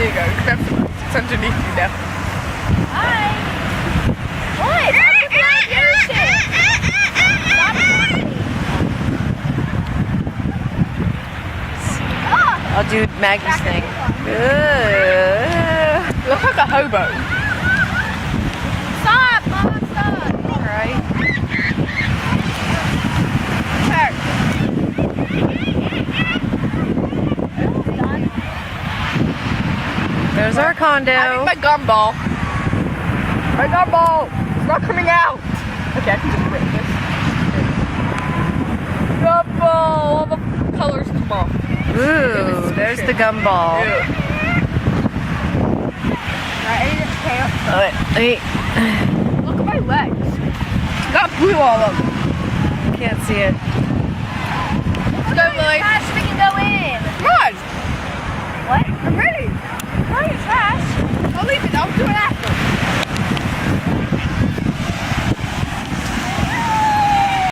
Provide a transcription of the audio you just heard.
you go. It's underneath you now. Hi. What? I'm looking at the ocean. Stop it. I'll do Maggie's thing. You look like a hobo. Stop, Mom, stop. Alright. There's our condo. I need my gumball. My gumball! It's not coming out! Okay, I can just rip this. Gumball! All the colors come off. Ooh, there's the gumball. Hey, Look at my legs. Got blue all over. can't see it. Let's go, Lily. Trash, we can go in. Come on! What? I'm ready. Why are you trash? I'll leave it. I'll do it after.